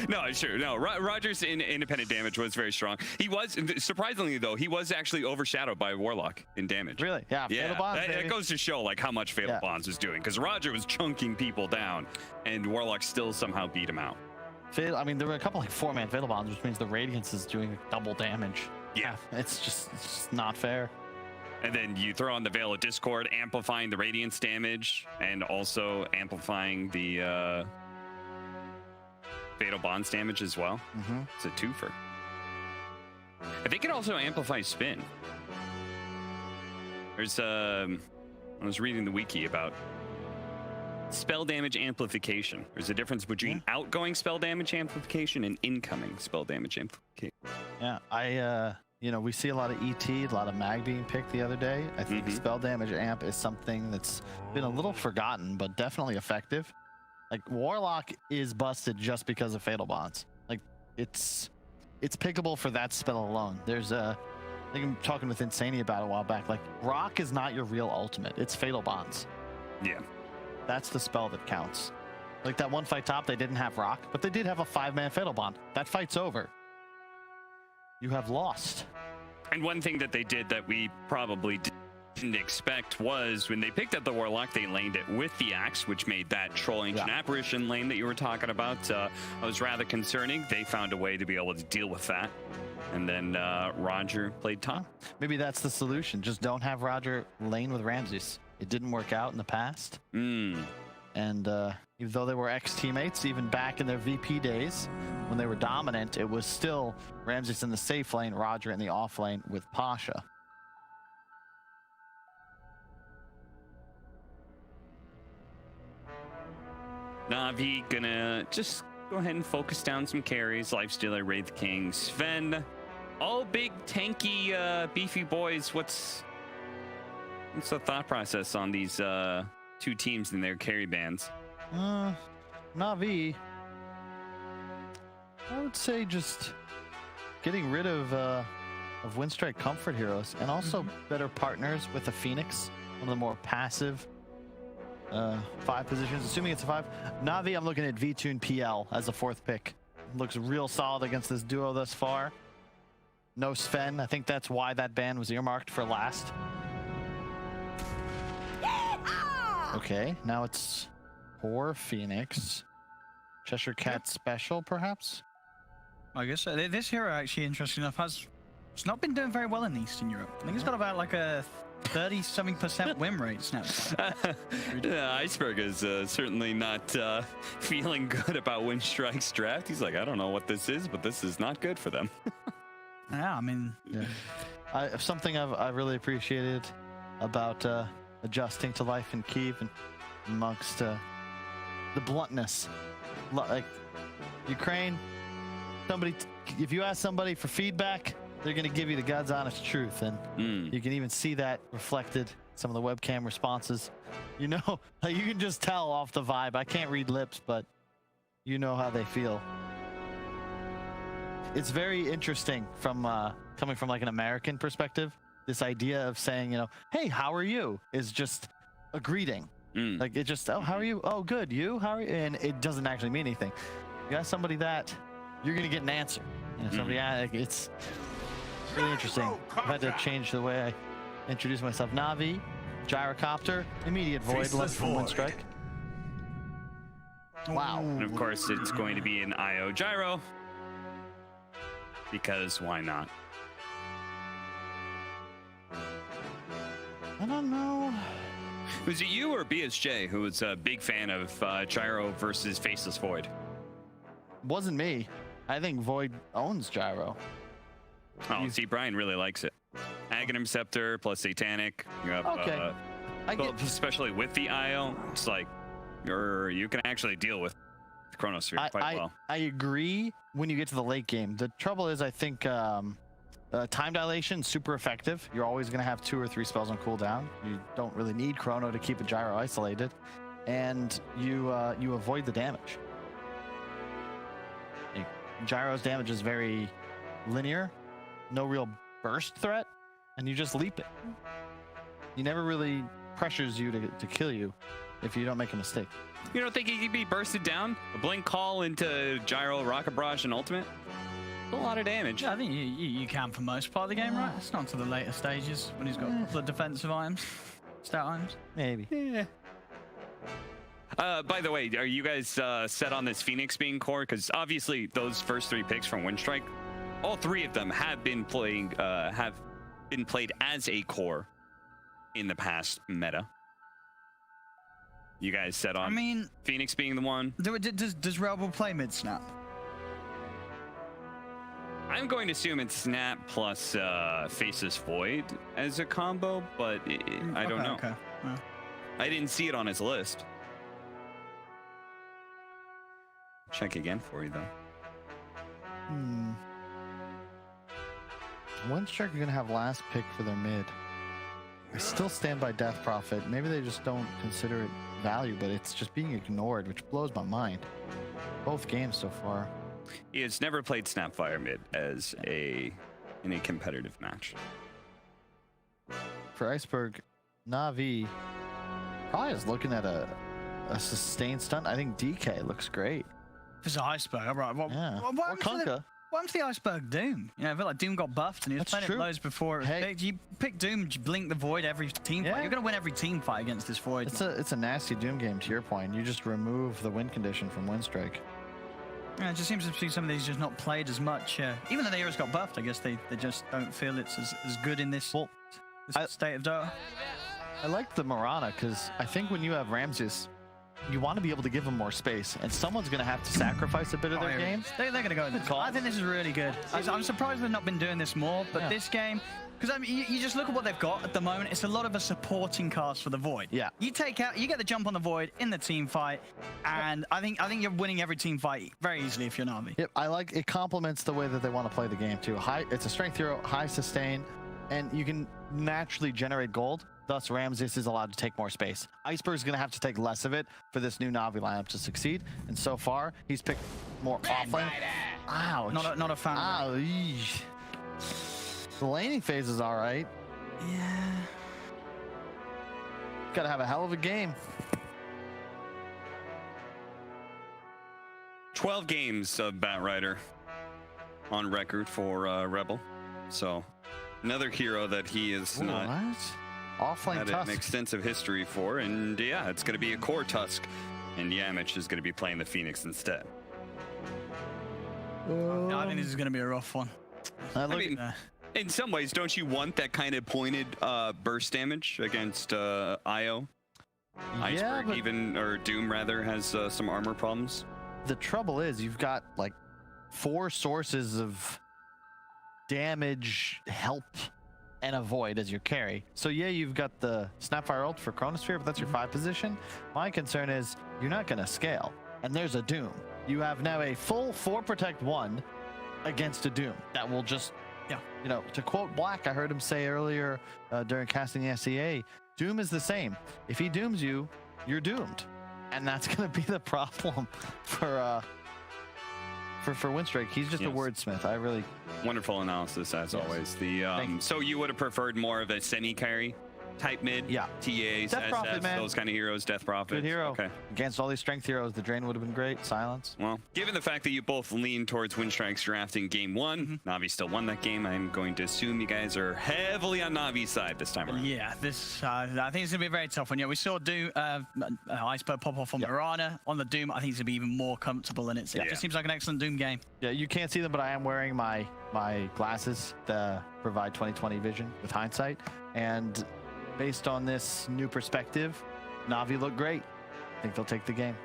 No, sure. No, Roger's independent damage was very strong. He was, surprisingly though, he was actually overshadowed by Warlock in damage. Really? Yeah. Yeah. Fatal Bonds, That goes to show like how much Fatal Bonds was doing, because Roger was chunking people down, and Warlock still somehow beat him out. I mean, there were a couple like 4-man Fatal Bonds, which means the Radiance is doing double damage. Yeah. It's just not fair. And then you throw on the Veil of Discord, amplifying the Radiance damage, and also amplifying the Fatal Bonds damage as well. It's a twofer. I think it also amplifies spin. There's I was reading the wiki about spell damage amplification. There's a difference between outgoing spell damage amplification and incoming spell damage amplification. Yeah, you know, we see a lot of ET, a lot of mag being picked the other day. I think spell damage amp is something that's been a little forgotten, but definitely effective. Like, Warlock is busted just because of Fatal Bonds. Like, it's pickable for that spell alone. There's I think I'm talking with Insania about it a while back. Like, Rock is not your real ultimate. It's Fatal Bonds. Yeah. That's the spell that counts. Like, that one fight top, they didn't have Rock, but they did have a 5-man Fatal Bond. That fight's over. You have lost. And one thing that they did that we probably didn't expect was when they picked up the Warlock, they laned it with the Axe, which made that Troll Ancient Apparition lane that you were talking about was rather concerning. They found a way to be able to deal with that. And then Roger played top. Maybe that's the solution. Just don't have Roger lane with Ramses. It didn't work out in the past. And even though they were ex-teammates, even back in their VP days, when they were dominant, it was still Ramses in the safe lane, Roger in the off lane with Pasha. Na'Vi gonna just go ahead and focus down some carries. Lifestealer, Wraith King, Sven. All big, tanky, beefy boys. What's the thought process on these two teams and their carry bands? Na'Vi, I would say just getting rid of Winstrike comfort heroes, and also better partners with a Phoenix, one of the more passive 5 positions, assuming it's a 5. Na'Vi, I'm looking at V-Tune PL as a 4th pick. Looks real solid against this duo thus far. No Sven. I think that's why that ban was earmarked for last. Okay, now it's poor Phoenix. Cheshire Cat special, perhaps? I guess this hero, actually, interesting enough, it's not been doing very well in Eastern Europe. I think it's got about like a 30-something% win rate now. Iceberg is certainly not feeling good about Winstrike's draft. He's like, I don't know what this is, but this is not good for them. Yeah, I mean, something I've really appreciated about adjusting to life in Kyiv and amongst the bluntness. Like Ukraine, if you ask somebody for feedback, they're going to give you the God's honest truth, and you can even see that reflected in some of the webcam responses. You know, you can just tell off the vibe. I can't read lips, but you know how they feel. It's very interesting from coming from like an American perspective. This idea of saying, you know, hey, how are you, is just a greeting. Like, it just, oh, how are you? Oh, good. You? How are you? And it doesn't actually mean anything. You ask somebody that, you're going to get an answer. You know, somebody, it's really interesting. I've had to change the way I introduce myself. Na'Vi, Gyrocopter, immediate void left from Winstrike. Wow. And of course, it's going to be an IO Gyro, because why not? I don't know. Was it you or BSJ who was a big fan of Gyro versus Faceless Void? Wasn't me. I think Void owns Gyro. Oh, see, Brian really likes it. Aghanim Scepter plus Satanic. You have, okay. Especially with the IO, it's like you can actually deal with the Chronosphere quite well. I agree when you get to the late game. The trouble is, I think time dilation is super effective. You're always going to have 2 or 3 spells on cooldown. You don't really need Chrono to keep a Gyro isolated, and you avoid the damage. Gyro's damage is very linear, no real burst threat, and you just leap it. He never really pressures you to kill you if you don't make a mistake. You don't think he could be bursted down? A blink call into gyro, rocket barrage, and ultimate? A lot of damage. Yeah, I think you can for most part of the game, right? It's not until the later stages when he's got the defensive items, stat items. Maybe. Yeah. By the way, are you guys set on this Phoenix being core? Because obviously those first 3 picks from Winstrike, all 3 of them have been played as a core in the past meta. You guys set on Phoenix being the one? Does Rebel play mid-snap? I'm going to assume it's Snap plus Faceless Void as a combo, but I don't know. Okay. Yeah. I didn't see it on his list. Check again for you, though. Winstrike are going to have last pick for their mid. I still stand by Death Prophet. Maybe they just don't consider it value, but it's just being ignored, which blows my mind. Both games so far. He has never played Snapfire mid as in a competitive match. For Iceberg, Na'Vi probably is looking at a sustained stunt. I think DK looks great. If it's an Iceberg, right? Or Kunkka. What happened to the Iceberg Doom? You know, I feel like Doom got buffed and he was playing it loads before it was picked. You pick Doom, you blink the Void every team fight. You're going to win every team fight against this Void. It's a nasty Doom game, to your point. You just remove the win condition from Winstrike. Yeah, it just seems to be some of these just not played as much. Even though the heroes got buffed, I guess they just don't feel it's as good in this state of Dota. I like the Mirana because I think when you have Ramses, you want to be able to give them more space, and someone's going to have to sacrifice a bit of their game. They're going to go. I think this is really good. I'm surprised they've not been doing this more, but this game, because I mean, you just look at what they've got at the moment. It's a lot of a supporting cast for the Void. Yeah. You get the jump on the Void in the team fight, and I think you're winning every team fight very easily if you're Na'Vi. Yep. I like it. Complements the way that they want to play the game too. It's a strength hero, high sustain, and you can naturally generate gold. Thus, Ramses is allowed to take more space. Iceberg's going to have to take less of it for this new Na'Vi lineup to succeed. And so far, he's picked more offlane. Ouch. Not a fan. Ow. The laning phase is all right. Yeah. Got to have a hell of a game. 12 games of Batrider on record for Rebel. So, another hero that he is not... What? Offlane had Tusk. An extensive history for, and yeah, it's going to be a core Tusk, and Yamich is going to be playing the Phoenix instead. I think this is going to be a rough one. I mean, in some ways, don't you want that kind of pointed burst damage against IO? Iceberg or Doom rather has some armor problems. The trouble is you've got like 4 sources of damage, help, and a Void as your carry. So yeah, you've got the Snapfire ult for Chronosphere, but that's your 5 position. My concern is you're not going to scale, and there's a Doom. You have now a full 4 protect 1 against a Doom that will just, you know, to quote Black, I heard him say earlier during casting the SCA, Doom is the same. If he dooms you, you're doomed, and that's going to be the problem for Winstrike. He's just a wordsmith. I really wonderful analysis as always. The so you would have preferred more of a semi carry type mid, TAs, Death Prophet, man. Those kind of heroes. Death Prophet, good hero. Okay. Against all these strength heroes, the drain would have been great. Silence. Well, given the fact that you both lean towards Winstrike's draft in game 1, Na'Vi still won that game. I'm going to assume you guys are heavily on Na'Vi's side this time around. Yeah, this I think it's gonna be a very tough one. Yeah, we saw Doom Iceberg pop off on Mirana. On the Doom, I think it's gonna be even more comfortable, and it just seems like an excellent Doom game. Yeah, you can't see them, but I am wearing my glasses that provide 20/20 vision with hindsight, and based on this new perspective, Na'Vi look great. I think they'll take the game.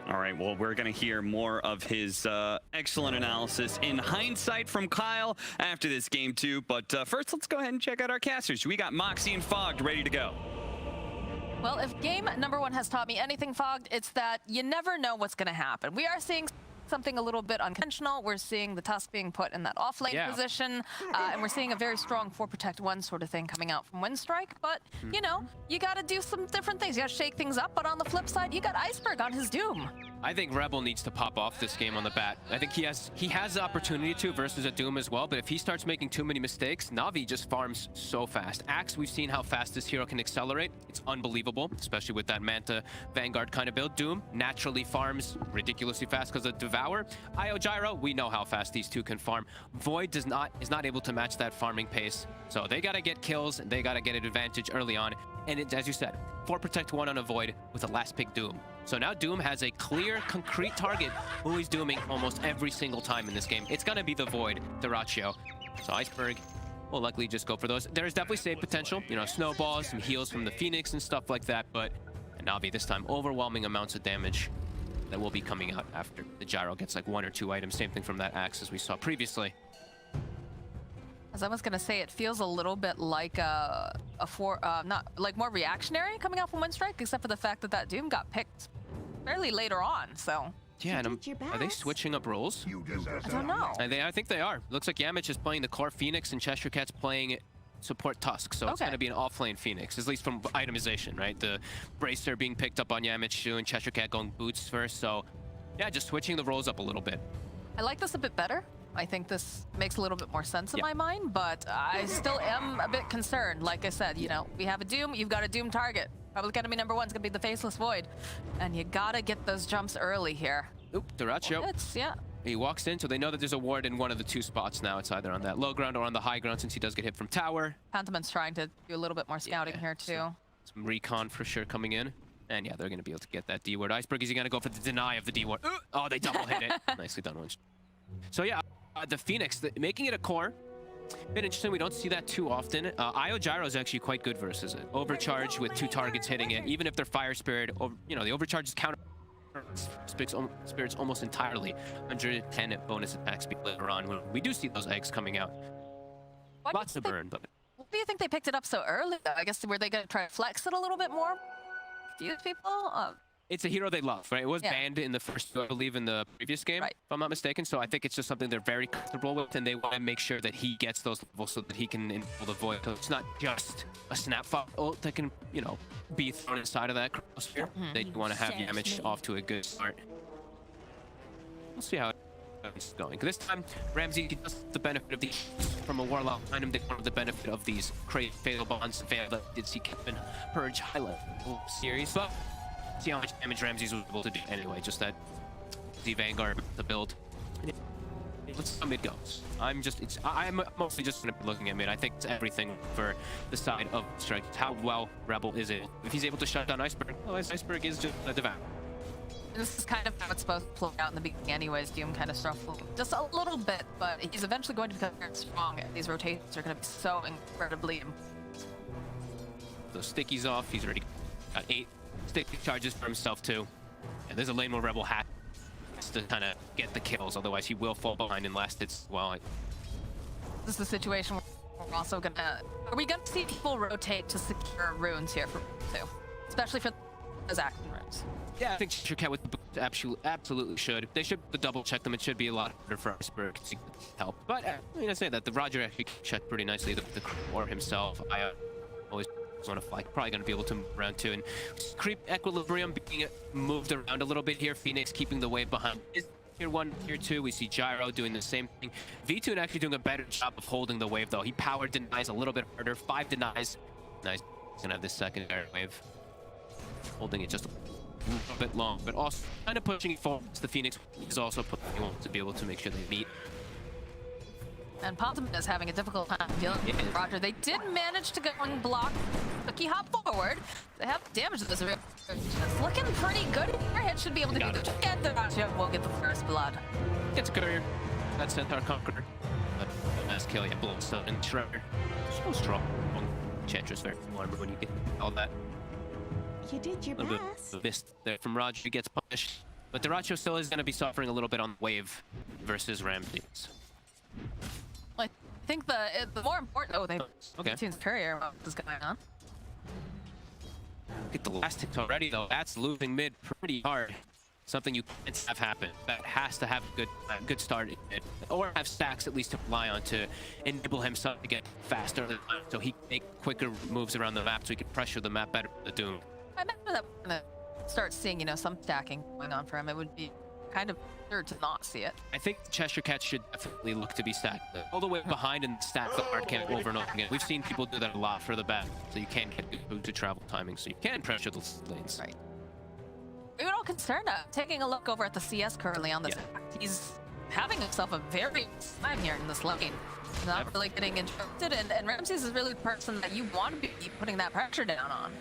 All right, well, we're going to hear more of his excellent analysis in hindsight from Kyle after this game too. But first, let's go ahead and check out our casters. We got Moxie and Fogged ready to go. Well, if game number 1 has taught me anything, Fogged, it's that you never know what's going to happen. We are seeing something a little bit unconventional. We're seeing the Tusk being put in that off-lane position, and we're seeing a very strong 4 protect 1 sort of thing coming out from Winstrike. But, you know, you got to do some different things. You got to shake things up, but on the flip side, you got Iceberg on his Doom. I think Rebel needs to pop off this game on the bat. I think he has the opportunity to versus a Doom as well, but if he starts making too many mistakes, Na'Vi just farms so fast. Axe, we've seen how fast this hero can accelerate. It's unbelievable, especially with that Manta Vanguard kind of build. Doom naturally farms ridiculously fast because of Devour. DyrachYO, we know how fast these two can farm. Void is not able to match that farming pace, so they gotta get kills and they gotta get an advantage early on. And it's, as you said, 4 Protect 1 on a Void with a last pick Doom. So now Doom has a clear, concrete target who he's dooming almost every single time in this game. It's gonna be the Void, DyrachYO. So Iceberg will likely just go for those. There's definitely save potential, you know, snowballs, some heals from the Phoenix and stuff like that, but Na'Vi this time, overwhelming amounts of damage that will be coming out after the Gyro gets like 1 or 2 items. Same thing from that Axe as we saw previously. As I was gonna say, it feels a little bit like not like more reactionary coming out from Winstrike, except for the fact that that Doom got picked fairly later on. So yeah, and are they switching up roles? I don't know. I think they are. Looks like Yamich is playing the core Phoenix and Cheshire Cat's playing support Tusk. So it's going to be an off-lane Phoenix, at least from itemization, right? The Bracer being picked up on Yamich too, and Cheshire Cat going boots first. So yeah, just switching the roles up a little bit. I like this a bit better. I think this makes a little bit more sense in my mind, but I still am a bit concerned. Like I said, you know, we have a Doom, you've got a Doom target. Public enemy number 1 is gonna be the Faceless Void, and you gotta get those jumps early here. Oop, DyrachYO. Yeah. He walks in, so they know that there's a ward in one of the 2 spots now. It's either on that low ground or on the high ground, since he does get hit from tower. Pantoman's trying to do a little bit more scouting here too. Some recon for sure coming in. And yeah, they're gonna be able to get that D ward. Iceberg, is he gonna go for the deny of the D ward? Oh, they double hit it. Nicely done, Winch. So yeah, the Phoenix, making it a core. Bit interesting, we don't see that too often. IO Gyro is actually quite good versus it. Overcharge with 2 targets hitting it, even if they're Fire Spirit, you know, the overcharge is counter spirits almost entirely. 110 bonus attack speed later on when we do see those eggs coming out. Lots to burn, but... Why do you think they picked it up so early, though? I guess, were they going to try to flex it a little bit more? Confuse people? It's a hero they love, right? It was banned in the first, I believe, in the previous game, if I'm not mistaken. So I think it's just something they're very comfortable with, and they want to make sure that he gets those levels so that he can enable the Void. So it's not just a snapshot ult that can, you know, be thrown inside of that crosshairs. They want to have Yamich off to a good start. We'll see how it's going. This time, Ramsey does the benefit of the from a Warlock item. They want the benefit of these crazy fatal bonds. Fail did see Kevin Purge highlight series, but see how much damage Ramsey's was able to do anyway. Just that the Vanguard, the build. Let's see how mid goes. I'm mostly just gonna be looking at mid. I think it's everything for the side of strength. How well Rebel is it? If he's able to shut down Iceberg, well, Iceberg is just a Devour. This is kind of how it's supposed to play out in the beginning anyways. Doom kind of struggling just a little bit, but he's eventually going to become very strong. These rotations are going to be so incredibly important. Those stickies off. He's already got 8 sticky charges for himself too. And there's a lane where Rebel has to kind of get the kills, otherwise he will fall behind in last hits. Well, this is the situation where we're also going to... Are we going to see people rotate to secure runes here for 2? Especially for those action runes. Yeah, I think Cheshire Cat with the boots absolutely should. They should double check them. It should be a lot harder for Iceberg to help. But I mean, I say that the Roger actually checked pretty nicely. The core himself, I always want to fly. Probably going to be able to move around too. And creep equilibrium being moved around a little bit here. Phoenix keeping the wave behind. Tier 1, Tier 2, we see Gyro doing the same thing. V2 actually doing a better job of holding the wave though. He power denies a little bit harder. 5 denies. Nice. He's going to have this secondary wave. Holding it just a little bit long, but also kind of pushing it forward. The Phoenix is also pushing on to be able to make sure they meet. And Pantoman is having a difficult time dealing with Roger. They did manage to go and block Cookie hop forward. They have damage to this. It's looking pretty good. Your hit should be able to do the get the Roger. We'll get the first blood. Gets a courier. That's Centaur Conqueror. But mass kill, yeah, Bloodstone and Shredder. So strong. Enchantress very armor when you get all that. You did your best. Missed there from Roger. He gets punished. But DyrachYO still is going to be suffering a little bit on the wave versus Ramsey's. I think the more important... Oh, they... Okay. Tune's courier. What is going on? Get the last hit already, though. That's losing mid pretty hard. Something you can't have happen. That has to have a good start in mid. Or have stacks at least to rely on to enable himself to get faster, so he can make quicker moves around the map so he can pressure the map better with the Doom. I imagine that start seeing, you know, some stacking going on for him, it would be kind of weird to not see it. I think Cheshire Cat should definitely look to be stacked all the way behind and stack the hard camp over and over again. We've seen people do that a lot for the back, so you can get good to travel timing, so you can pressure the lanes. Right. We were all concerned taking a look over at the CS currently on this. Yeah. He's having himself a very time here in this lane. Not really getting interrupted, and Ramses is really the person that you want to be putting that pressure down on.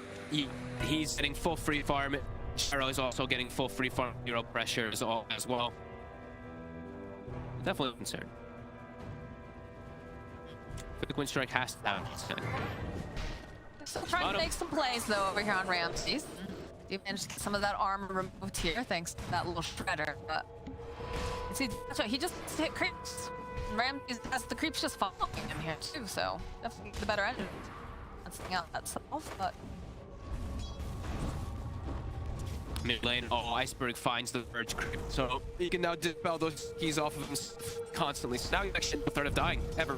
He's getting full free farm. Sharo is also getting full free farm, 0 pressure as well. Definitely concerned. Quick Winstrike has to have it. Still trying to make some plays though over here on Ramses. You managed to get some of that armor removed here thanks to that little shredder, but see, that's right, he just hit creeps. Ramses has the creeps just following him here too, so definitely the better engine. Canceling out that self, but mid lane, Iceberg finds the Verge creep, so he can now dispel those keys off of him constantly. So now he's actually the threat of dying ever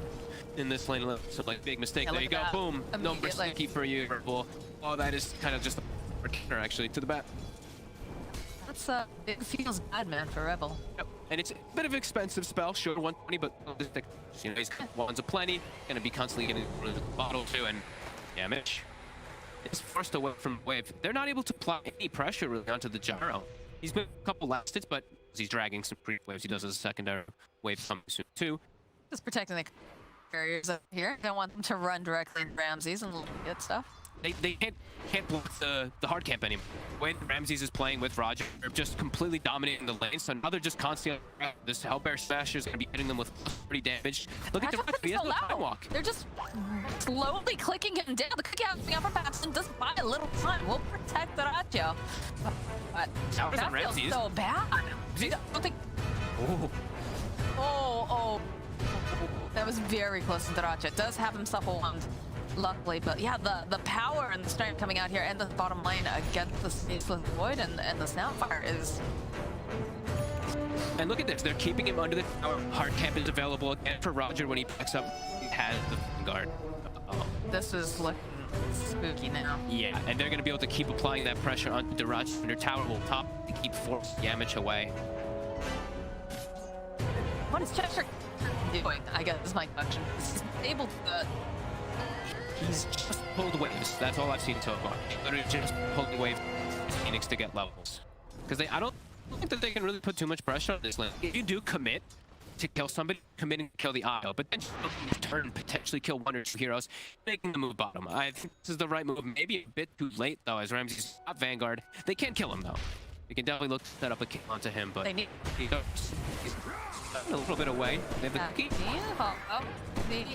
in this lane. So like big mistake. Yeah, there you go. Boom. No more sneaky for you, Purple. Oh, that is kind of just a counter actually to the bat. That's it feels bad, man, for Rebel. Yep. And it's a bit of an expensive spell, sure, 120, but you know, he's ones aplenty, gonna be constantly getting the bottle too, and damage. Is forced away from wave. They're not able to apply any pressure really onto the gyro. He's been a couple last hits, but he's dragging some pre waves. He does as a secondary wave coming soon too. Just protecting the barriers up here. Don't want them to run directly into Ramses and get stuff. They can't block the hard camp anymore. When Ramses is playing with Roger, they're just completely dominating the lane. So now they're just constantly this Hellbear Smasher is going to be hitting them with 30 damage. Look at the time walk. They're just slowly clicking him down. The cookie out from Patson doesn't buy a little time. We'll protect the DyrachYO. But that feels so bad. I don't think. Oh. That was very close to DyrachYO. Does have himself a wand. Luckily, but yeah, the power and the strength coming out here and the bottom lane against the Spaceless Void and the Snapfire is... And look at this, they're keeping him under the tower. Hard camp is available again for Roger when he picks up. He has the guard. This is looking spooky now. Yeah, and they're going to be able to keep applying that pressure on the DyrachYO. Their tower will top and keep force damage away. What is Cheshire doing? I guess is my question. He's able to... He's just pulled waves. That's all I've seen so far. Literally just pulling waves Phoenix to get levels. Because I don't think that they can really put too much pressure on this lane. If you do commit to kill somebody, committing to kill the IO, but then turn potentially kill 1 or 2 heroes, making the move bottom. I think this is the right move. Maybe a bit too late though, as Ramses got Vanguard. They can't kill him though. You can definitely look to set up a kill onto him, but he's a little bit away. They have the key.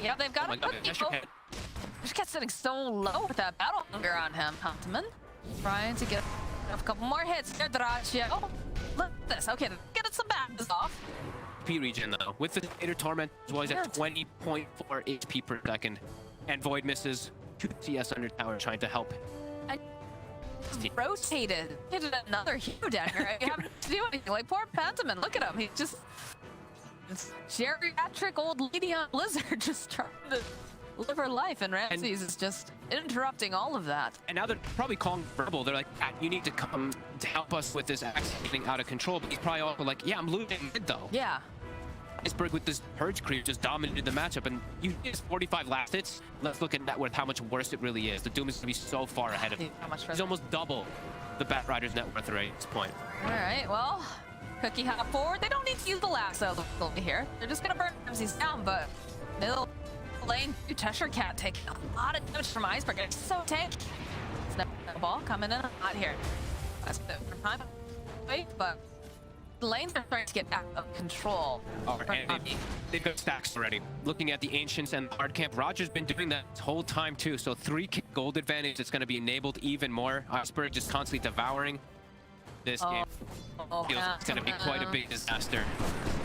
Yeah, they've got a Just kept sitting so low with that battle hunger on him, Huntman. Trying to get a couple more hits there, DyrachYO. Look at this. Okay, getting some bats off. HP regen though. With the Tater Torment, Void's at 20.4 HP per second. And Void misses 2 CS under tower trying to help. And rotated. Hit another hero down here. I haven't to do anything. Like poor Pentaman, look at him. He's just this geriatric old lady on Blizzard just trying to live her life, and Ramses is just interrupting all of that. And now they're probably calling Verbal. They're like, you need to come to help us with this axe getting out of control. But he's probably also like, yeah, I'm losing mid though. Yeah. Iceberg with this Purge creep just dominated the matchup, and you need 45 last hits. Let's look at that with how much worse it really is. The Doom is going to be so far ahead of him. He's almost double the Bat Rider's net worth rate at this point. All right, well, Cookie hop forward. They don't need to use the lasso here. They're just going to burn Ramses down, but middle lane, Cheshire Cat taking a lot of damage from Iceberg. It's so tanky. Snowball coming in hot here. That's a bit of time. Wait, but the lanes are starting to get out of control. Oh, and they've got stacks already. Looking at the Ancients and hard camp, Roger's been doing that this whole time too. So 3 gold advantage that's going to be enabled even more. Iceberg just constantly devouring this game. Feels it's going to be quite a big disaster.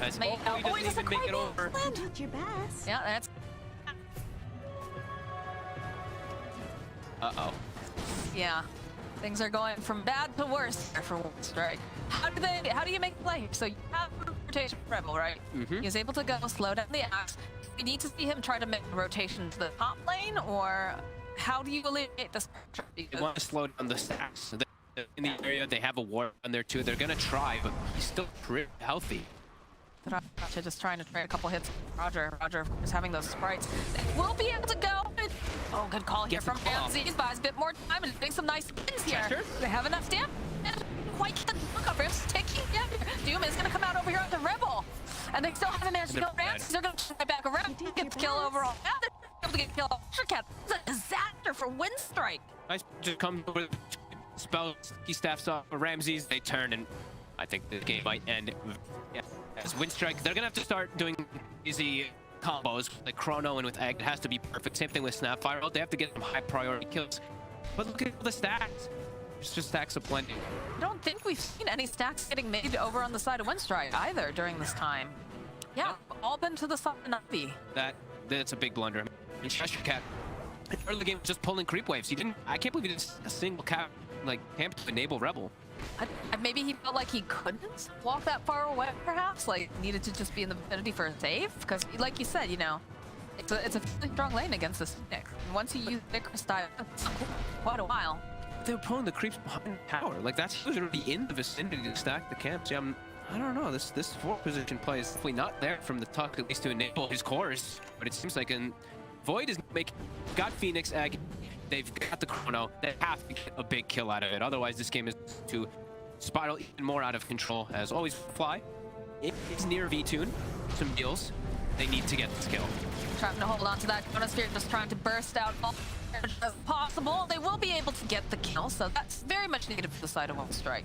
As he doesn't even make it over. You did your best. Yeah, that's... Uh-oh. Yeah. Things are going from bad to worse here for Winstrike. How do you make the play? So you have rotation for Rebel, right? He's able to go slow down the axe. We need to see him try to make a rotation to the top lane, or how do you eliminate this pressure? They want to slow down the stacks. in the area. They have a ward on there too. They're gonna try, but he's still pretty healthy. DyrachYO just trying to trade a couple hits. Roger is having those sprites. They will be able to go. Oh, good call here from Ramses. Buys a bit more time and doing some nice things here. They have enough damage. Quite the look of Ramses taking damage. Doom is going to come out over here on the Rebel. And they still haven't managed to kill Ramses. They're going to turn back around. Get the kill overall. Now they're able to get kill off Cat. It's a disaster for Winstrike. Nice, just comes over, spells, he staffs off Ramses. They turn, and I think the game might end. Yeah. As Winstrike, they're gonna have to start doing easy combos like Chrono and with Egg. It has to be perfect. Same thing with Snapfire. They have to get some high priority kills. But look at the stacks. There's just stacks of plenty. I don't think we've seen any stacks getting made over on the side of Winstrike either during this time. Yeah, all been to the side of Navi. That's a big blunder. And Cheshire Cat, in the early game, just pulling creep waves. I can't believe he didn't a single camp to enable Rebel. Maybe he felt like he couldn't walk that far away, perhaps. Like, needed to just be in the vicinity for a save. Because, like you said, you know, it's a fairly strong lane against this Phoenix. And once you use Vicar style, it's quite a while. They were pulling the creeps behind the tower. Like, he was already in the vicinity to stack the camps. Yeah, I don't know. This 4th position play is definitely not there from the tuck, at least to enable his cores. But it seems like Void is got Phoenix Egg. They've got the Chrono. They have to get a big kill out of it. Otherwise, this game is to spiral even more out of control. As always, Fly is near V-Tune. Some deals. They need to get this kill. Trying to hold on to that Chronosphere, just trying to burst out all as possible. They will be able to get the kill, so that's very much needed for the side of Winstrike.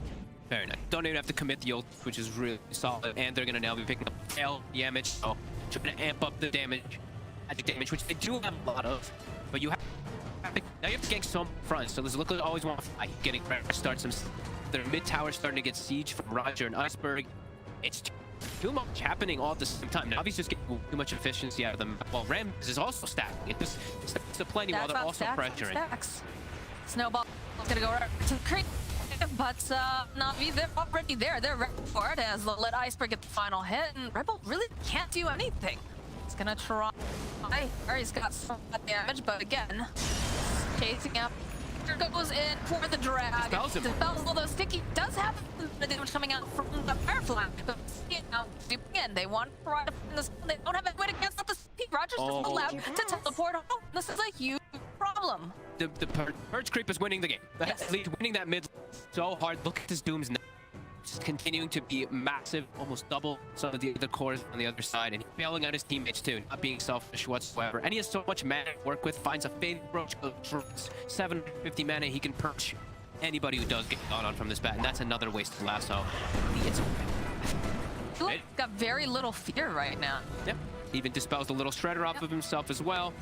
Very nice. Don't even have to commit the ult, which is really solid. And they're going to now be picking up tail damage. So trying to amp up the damage, magic damage, which they do have a lot of. But you have now you have to gank some front. So this look like always want to fight, getting ready to start some. Their mid tower starting to get siege from Roger and Iceberg. It's too much happening all at the same time. Now he's just getting too much efficiency out of them. While Rams is also stacking. It's the plenty while they're also pressuring. Snowball is gonna go right to the creep. But Navi, they're already there. They're ready for it as they'll let Iceberg get the final hit, and Rebel really can't do anything. He's gonna try. He's got some damage, but again, chasing up. Goes in for the drag. Dispels, although Sticky does have the damage coming out from the Firefly. But you know, again, they want to ride up in this. They don't have any way to cancel the speed. Roger's just allowed to teleport home. This is a huge problem. The Purge Creep is winning the game. That's winning that mid so hard. Look at this Doom's now. Just continuing to be massive, almost double some of the other cores on the other side, and bailing out his teammates too, not being selfish whatsoever. And he has so much mana to work with, finds a fading approach, 750 mana, he can perch anybody who does get gone on from this bat, and that's another wasted lasso. He's got very little fear right now. Yep, even dispels the little shredder off of himself as well.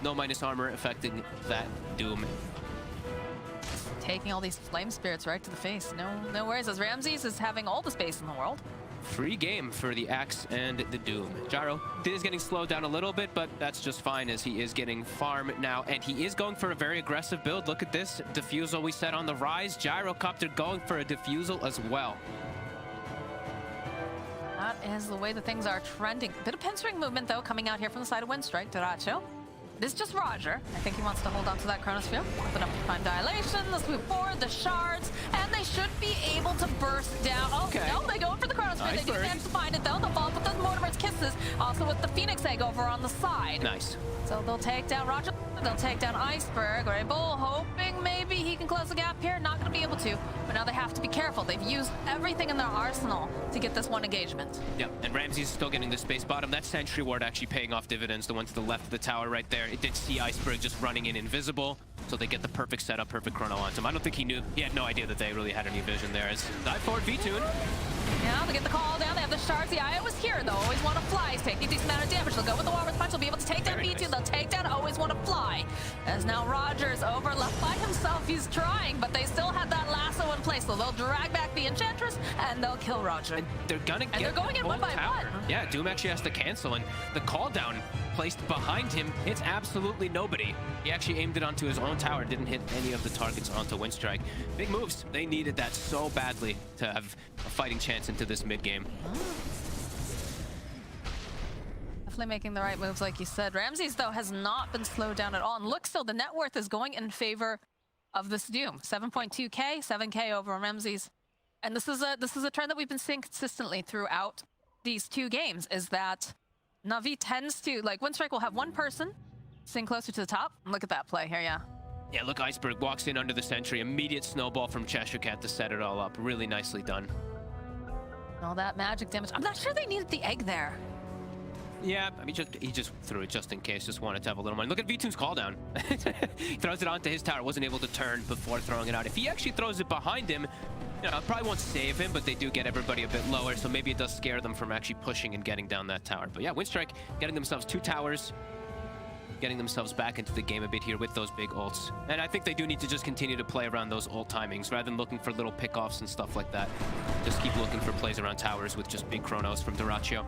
No minus armor affecting that Doom. Taking all these flame spirits right to the face. No worries, as Ramses is having all the space in the world. Free game for the Axe and the Doom. Gyro is getting slowed down a little bit, but that's just fine as he is getting farm now, and he is going for a very aggressive build. Look at this. Diffusal we set on the rise. Gyrocopter going for a diffusal as well. That is the way that things are trending. Bit of pinstring movement, though, coming out here from the side of Winstrike. DyrachYO. This is just Roger. I think he wants to hold on to that Chronosphere. Open up time dilation, the sweep forward, the shards, and they should be able to burst down. Okay. No, they go for the Chronosphere. They do manage to find it, though. They'll follow up with the Mortimer's Kisses, also with the Phoenix Egg over on the side. Nice. So they'll take down Roger. They'll take down Iceberg. Rebel hoping maybe he can close the gap here. Not going to be able to, but now they have to be careful. They've used everything in their arsenal to get this one engagement. Yep, and Ramses is still getting the space bottom. That sentry ward actually paying off dividends. The one to the left of the tower right there. It did see Iceberg just running in invisible, so they get the perfect setup, perfect chrono onto him. I don't think he had no idea that they really had any vision there. As dive forward V-Tune. Yeah, they get the call down. They have the shards. The IO is here, though. Always want to fly. He's taking a decent amount of damage. They'll go with the Warmer's Punch. They'll be able to take down V2. Nice. They'll take down Always Want to Fly. As now Roger's overleft by himself. He's trying, but they still have that lasso in place. So they'll drag back the Enchantress, and they'll kill Roger. And they're gonna get they're going in one by one. Yeah, Doom actually has to cancel, and the call down placed behind him hits absolutely nobody. He actually aimed it onto his own tower, didn't hit any of the targets onto Winstrike. Big moves. They needed that so badly to have a fighting chance into this mid game. Definitely making the right moves, like you said. Ramses, though, has not been slowed down at all. And look, still, the net worth is going in favor of this Doom. 7.2k, 7k over Ramses. And this is a trend that we've been seeing consistently throughout these two games, is that Na'Vi tends to, like, Winstrike will have one person sing closer to the top. Look at that play here, yeah. Yeah, look, Iceberg walks in under the sentry. Immediate snowball from Cheshire Cat to set it all up. Really nicely done. All that magic damage. I'm not sure they needed the egg there. Yeah, I mean, he just threw it just in case, just wanted to have a little money. Look at V-Tune's call down. He throws it onto his tower, wasn't able to turn before throwing it out. If he actually throws it behind him, you know, it probably won't save him, but they do get everybody a bit lower, so maybe it does scare them from actually pushing and getting down that tower. But yeah, Winstrike getting themselves 2 towers, getting themselves back into the game a bit here with those big ults. And I think they do need to just continue to play around those ult timings rather than looking for little pickoffs and stuff like that. Just keep looking for plays around towers with just big chronos from DyrachYO.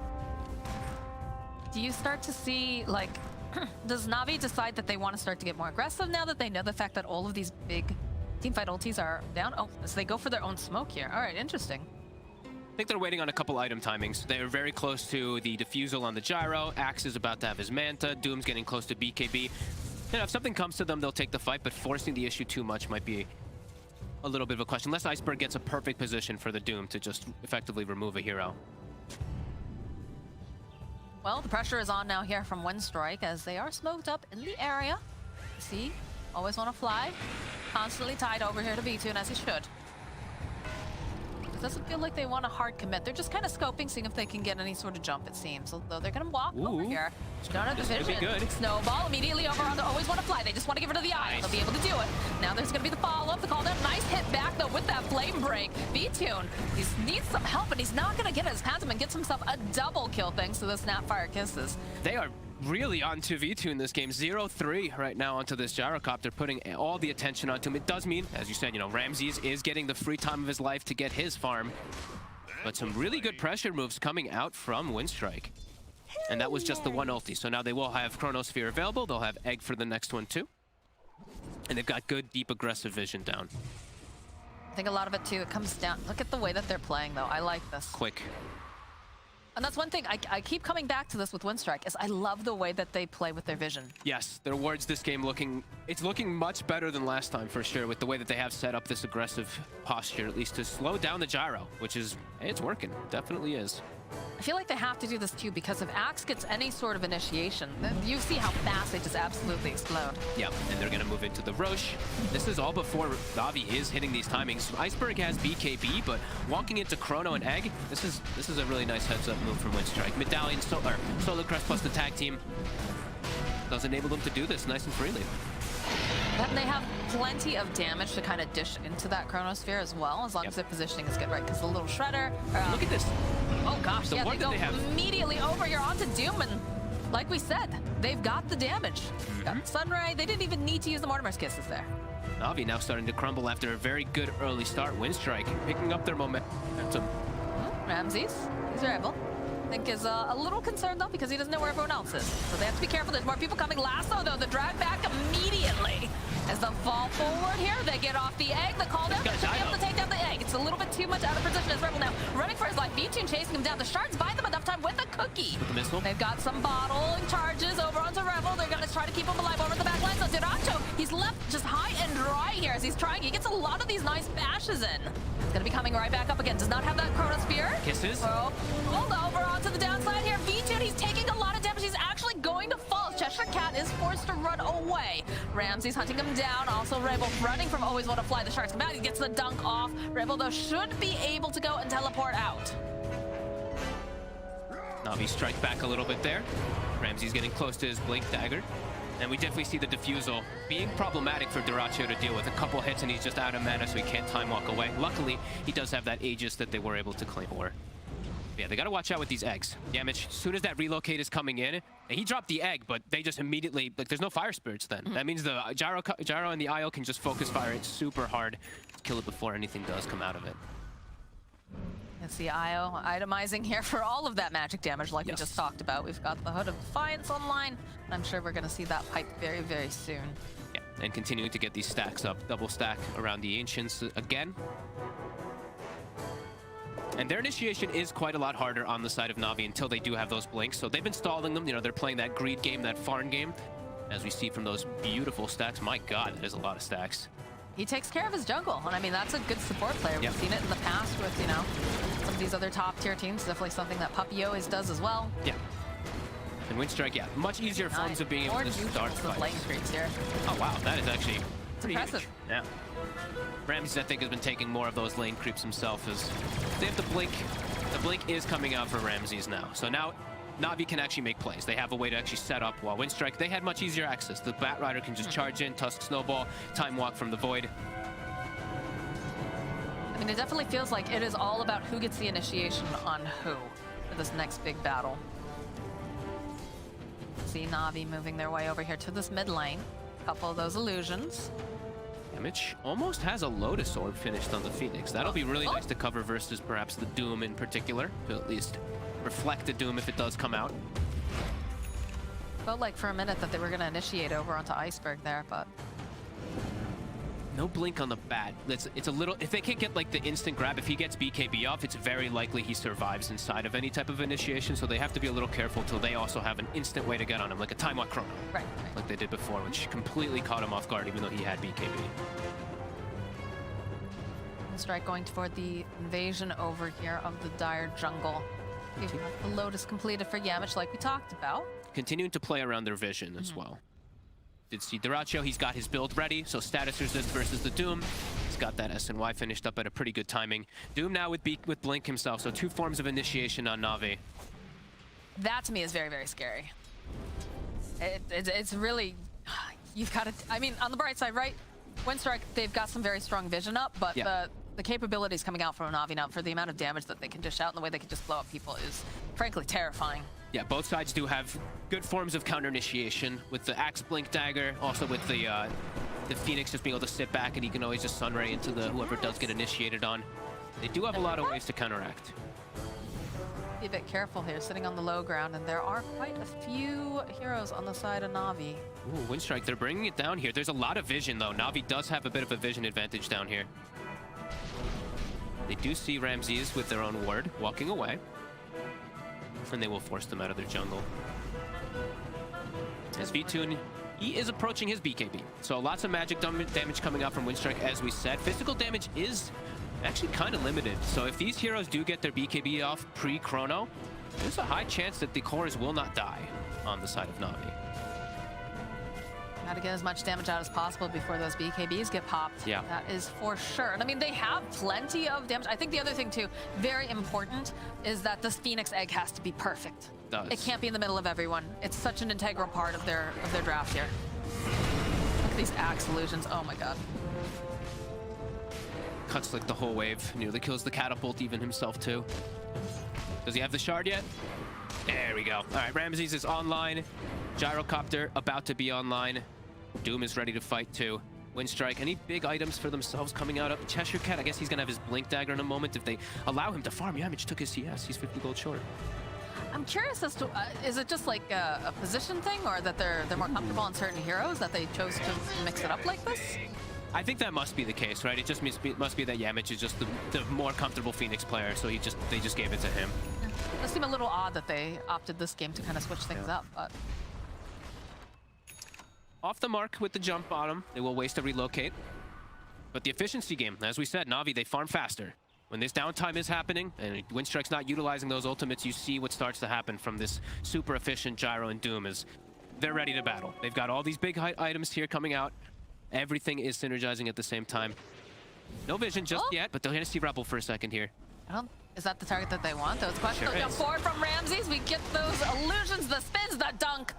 Do you start to see, like, does Na'Vi decide that they want to start to get more aggressive now that they know the fact that all of these big teamfight ultis are down? Oh, so they go for their own smoke here. All right, interesting. I think they're waiting on a couple item timings. They are very close to the defusal on the gyro. Axe is about to have his manta. Doom's getting close to BKB. You know, if something comes to them, they'll take the fight, but forcing the issue too much might be a little bit of a question. Unless Iceberg gets a perfect position for the Doom to just effectively remove a hero. Well, the pressure is on now here from Winstrike as they are smoked up in the area. See, always want to fly. Constantly tied over here to V2, as he should. It doesn't feel like they want a hard commit. They're just kind of scoping, seeing if they can get any sort of jump, it seems. Although they're going to walk over here. Don't have the vision. Good. Snowball immediately over on the always want to fly. They just want to give it to the eye. Nice. They'll be able to do it. Now there's going to be the follow-up, the call down. Nice hit back, though, with that flame break. V-Tune, he needs some help, and he's not going to get his Phantom and gets himself a double kill thanks to the Snapfire Kisses. They are really onto V2 this game. 0-3 right now onto this gyrocopter, putting all the attention onto him. It does mean, as you said, you know, Ramses is getting the free time of his life to get his farm. But some really good pressure moves coming out from Winstrike. And that was just the one ulti. So now they will have Chronosphere available. They'll have Egg for the next one too. And they've got good, deep, aggressive vision down. I think a lot of it too, it comes down. Look at the way that they're playing though. I like this. Quick. And that's one thing, I keep coming back to this with Winstrike, is I love the way that they play with their vision. Yes, their wards this game it's looking much better than last time for sure, with the way that they have set up this aggressive posture, at least to slow down the gyro, which is, it's working, definitely is. I feel like they have to do this too, because if Axe gets any sort of initiation, then you see how fast they just absolutely explode. Yep, and they're gonna move into the Roche. This is all before Na'Vi is hitting these timings. Iceberg has BKB, but walking into Chrono and Egg, this is a really nice heads-up move from Winstrike. Medallion, Solar Crest plus the tag team does enable them to do this nice and freely. And they have plenty of damage to kind of dish into that Chronosphere as well, as long as their positioning is good, right? Because the little Shredder... Look at this. Oh gosh, yeah, they go immediately over here onto Doom, and like we said, they've got the damage. Got Sunray, they didn't even need to use the Mortimer's Kisses there. Na'Vi now starting to crumble after a very good early start. Winstrike picking up their momentum. Ramses, he's rebel. I think is a little concerned though, because he doesn't know where everyone else is. So they have to be careful. There's more people coming. Lasso though, the drag back immediately. As the fall forward here, they get off the egg. The call down, they should be able to take down the egg. It's a little bit too much out of position as Rebel now running for his life. V-Tune chasing him down. The shards buy them enough time with a cookie. With the missile. They've got some bottling charges over onto Rebel. They're going to try to keep him alive over the back line. So DyrachYO, he's left just high and dry here as he's trying. He gets a lot of these nice bashes in. It's going to be coming right back up again. Does not have that Chronosphere. Kisses. Oh, hold over onto the downside here. V-Tune, he's taking a lot of damage. He's actually going to fall. Cheshire Cat is forced to run away. Ramsey's hunting him down. Also Rebel running from always want to fly. The sharks come out. He gets the dunk off. Rebel though should be able to go and teleport out. Na'Vi strike back a little bit there. Ramsey's getting close to his Blink Dagger. And we definitely see the defusal being problematic for DyrachYO to deal with. A couple hits and he's just out of mana, so he can't time walk away. Luckily, he does have that Aegis that they were able to claim for. Yeah, they gotta watch out with these eggs. Damage, as soon as that relocate is coming in, he dropped the egg, but they just immediately, like, there's no fire spirits then. That means the gyro and the IO can just focus fire it super hard, kill it before anything does come out of it. It's the IO itemizing here for all of that magic damage like we just talked about. We've got the Hood of Defiance online, and I'm sure we're gonna see that pipe very, very soon. Yeah, and continuing to get these stacks up. Double stack around the Ancients again. And their initiation is quite a lot harder on the side of Na'Vi until they do have those blinks. So they've been stalling them. You know, they're playing that greed game, that farm game. As we see from those beautiful stacks. My God, that is a lot of stacks. He takes care of his jungle, and I mean, that's a good support player. We've seen it in the past with, you know, some of these other top tier teams. Definitely something that DyrachYO always does as well. Yeah. And Winstrike, yeah, much easier forms of being able to start fights. Lane creeps here. Oh wow, that is actually pretty impressive. huge. Yeah. Ramses, I think, has been taking more of those lane creeps himself as they have the blink. The blink is coming out for Ramses now. So now Na'Vi can actually make plays. They have a way to actually set up, while Winstrike, they had much easier access. The Batrider can just charge in, Tusk Snowball, Time Walk from the Void. I mean, it definitely feels like it is all about who gets the initiation on who for this next big battle. See Na'Vi moving their way over here to this mid lane. A couple of those illusions. Damage almost has a Lotus Orb finished on the Phoenix. That'll be really nice to cover versus perhaps the Doom in particular, to at least reflect the Doom if it does come out. Felt like for a minute that they were going to initiate over onto Iceberg there, but no blink on the bat. It's a little, if they can't get like the instant grab, if he gets BKB off, it's very likely he survives inside of any type of initiation, so they have to be a little careful till they also have an instant way to get on him, like a Time Walk Chrono. Right. Like they did before, which completely caught him off guard even though he had BKB. Winstrike going toward the invasion over here of the Dire jungle. The Lotus completed for Yamich like we talked about. Continuing to play around their vision as well. Did see DyrachYO, he's got his build ready, so status resist versus the Doom. He's got that SNY finished up at a pretty good timing. Doom now with Blink himself, so 2 forms of initiation on Na'Vi. That to me is very, very scary. It's really, you've got to, I mean, on the bright side, right? Winstrike, they've got some very strong vision up, but the capabilities coming out from Na'Vi now for the amount of damage that they can dish out and the way they can just blow up people is frankly terrifying. Yeah, both sides do have good forms of counter initiation with the Axe Blink Dagger, also with the Phoenix just being able to sit back and he can always just Sunray into the whoever does get initiated on. They do have a lot of ways to counteract. Be a bit careful here, sitting on the low ground, and there are quite a few heroes on the side of Na'Vi. Ooh, Winstrike, they're bringing it down here. There's a lot of vision though. Na'Vi does have a bit of a vision advantage down here. They do see Ramses with their own ward walking away. And they will force them out of their jungle. As V-Tune, he is approaching his BKB. So lots of magic damage coming out from Winstrike, as we said. Physical damage is actually kind of limited. So if these heroes do get their BKB off pre-Chrono, there's a high chance that the cores will not die on the side of Na'Vi. Got to get as much damage out as possible before those BKBs get popped. Yeah. That is for sure. And I mean, they have plenty of damage. I think the other thing too, very important, is that this Phoenix egg has to be perfect. It can't be in the middle of everyone. It's such an integral part of their draft here. Look at these Axe illusions. Oh my god. Cuts like the whole wave. Nearly kills the catapult even himself too. Does he have the shard yet? There we go. All right, Ramses is online. Gyrocopter about to be online. Doom is ready to fight too. Winstrike, any big items for themselves coming out of Cheshire Cat? I guess he's gonna have his Blink Dagger in a moment if they allow him to farm. Yamich took his CS. He's 50 gold short. I'm curious as to, is it just like a position thing, or that they're more comfortable on certain heroes that they chose to mix it up like this? I think that must be the case, right? It just must be that Yamich is just the more comfortable Phoenix player, so they just gave it to him. Yeah. It does seem a little odd that they opted this game to kind of switch things up, but... Off the mark with the jump bottom. They will waste to relocate. But the efficiency game, as we said, Na'Vi, they farm faster. When this downtime is happening, and Winstrike's not utilizing those ultimates, you see what starts to happen from this super efficient Gyro and Doom is they're ready to battle. They've got all these big items here coming out. Everything is synergizing at the same time. No vision just yet, but they're going to see Rebel for a second here. Is that the target that they want? Those questions. Sure Go forward from Ramses. We get those illusions, the spins, the dunk.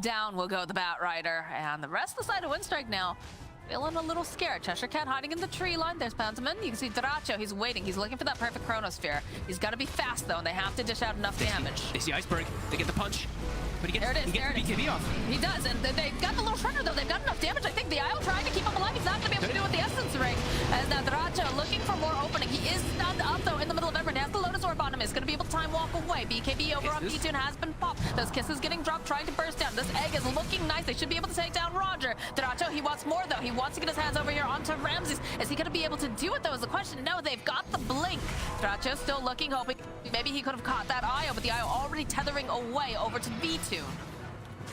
Down will go the Batrider, and the rest of the side of Winstrike now feeling a little scared. Cheshire Cat hiding in the tree line. There's Pantomin. You can see DyrachYO. He's waiting. He's looking for that perfect Chronosphere. He's got to be fast, though, and they have to dish out enough damage. They see Iceberg. They get the punch. But he gets the BKB off. He does, and they've got the little shredder, though. They've got enough damage. I think the IO trying to keep him alive. He's not going to be able to do it with the Essence Ring. As now DyrachYO looking for more opening. He is stunned up, though, in the middle of everyone. He has the Lotus Orb on him. He's going to be able to time walk away. BKB over on V-Tune has been popped. Those kisses getting dropped, trying to burst down. This egg is looking nice. They should be able to take down Roger. DyrachYO, he wants more, though. He wants to get his hands over here onto Ramses. Is he going to be able to do it, though, is the question. No, they've got the blink. DyrachYO still looking, hoping maybe he could have caught that IO, but the IO already tethering away over to V-Tune.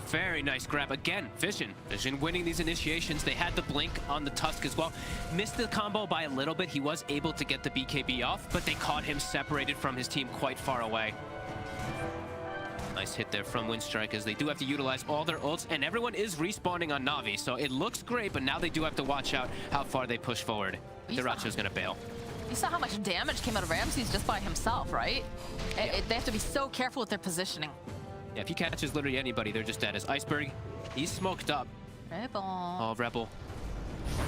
Very nice grab. Again, Vision. Vision winning these initiations. They had the blink on the Tusk as well. Missed the combo by a little bit. He was able to get the BKB off, but they caught him separated from his team quite far away. Nice hit there from Winstrike, as they do have to utilize all their ults, and everyone is respawning on Na'Vi, so it looks great, but now they do have to watch out how far they push forward. DyrachYO's gonna bail. You saw how much damage came out of Ramses just by himself, right? Yeah. They have to be so careful with their positioning. Yeah, if he catches literally anybody, they're just dead. As Iceberg, he's smoked up. Rebel. Oh, Rebel.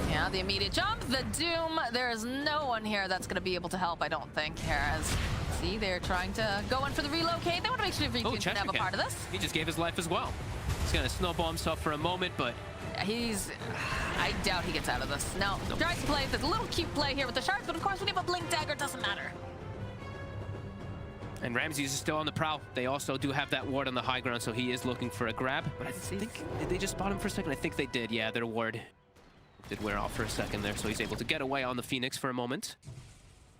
Yeah, the immediate jump, the Doom. There is no one here that's going to be able to help, I don't think, here. As, see, they're trying to go in for the relocate. They want to make sure Riku can have a part of this. He just gave his life as well. He's going to snowball himself for a moment, but... I doubt he gets out of this. No, tries to play. There's a little cute play here with the shards, but of course when you have a blink dagger, it doesn't matter. And Ramses is still on the prowl. They also do have that ward on the high ground, so he is looking for a grab. But I think, did they just spot him for a second? I think they did. Yeah, their ward did wear off for a second there, so he's able to get away on the Phoenix for a moment.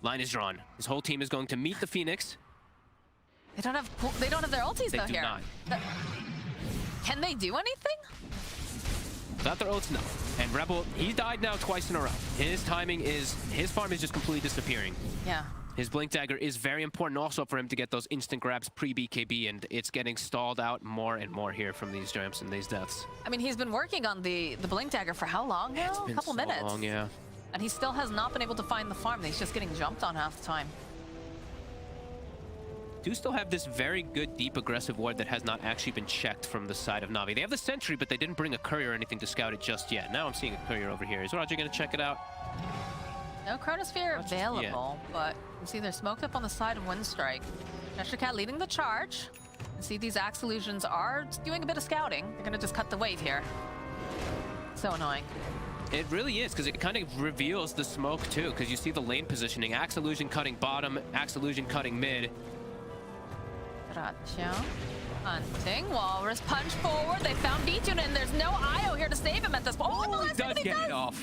Line is drawn. His whole team is going to meet the Phoenix. They don't have their ultis though here. They do not. Can they do anything? Without their ults, no. And Rebel, he died now twice in a row. His timing is, his farm is just completely disappearing. Yeah. His blink dagger is very important also for him to get those instant grabs pre-BKB, and it's getting stalled out more and more here from these jumps and these deaths. I mean, he's been working on the blink dagger for how long now? It's been a couple minutes. Long, yeah. And he still has not been able to find the farm. He's just getting jumped on half the time. Do still have this very good deep aggressive ward that has not actually been checked from the side of Na'Vi. They have the sentry, but they didn't bring a courier or anything to scout it just yet. Now I'm seeing a courier over here. Is Roger going to check it out? No Chronosphere available, but you see they're smoked up on the side of Winstrike. Cheshire Cat leading the charge. You see these Axe Illusions are doing a bit of scouting. They're gonna just cut the wave here. So annoying. It really is, because it kind of reveals the smoke too, because you see the lane positioning. Axe Illusion cutting bottom, Axe Illusion cutting mid. DyrachYO hunting. Walrus punch forward. They found Vitun, and there's no IO here to save him at this point. Oh, he does get it off.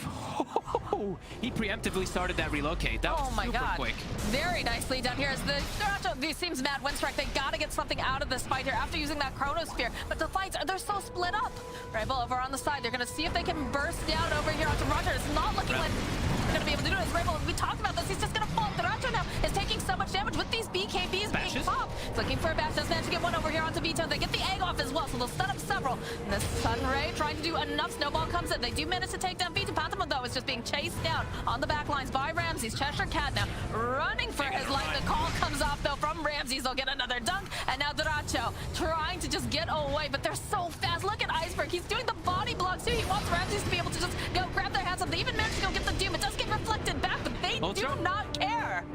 He preemptively started that relocate. That was super quick. Very nicely done here as the DyrachYO seems mad. Winstrike, they gotta get something out of this fight here after using that Chronosphere. But the fights, they're so split up. Rebel over on the side. They're gonna see if they can burst down over here onto Roger. It's not looking like they're gonna be able to do this. Rebel, we talked about this. He's just gonna fall. DyrachYO now is taking so much damage with these BKBs being popped. He's looking for a bash. Does manage to get one over here onto Vito. They get the egg off as well, so they'll stun up several. And the Sunray trying to do enough. Snowball comes in. They do manage to take down Vito. Pantomime, though, is just being chased down on the back lines by Ramses. Cheshire Cat now running for his life. The call comes off, though, from Ramses. They'll get another dunk. And now DyrachYO trying to just get away, but they're so fast. Look at Iceberg. He's doing the body blocks, too. He wants Ramses to be able to just go grab their hands up. They even managed to go get the Doom. It does get reflected back, but they do not care.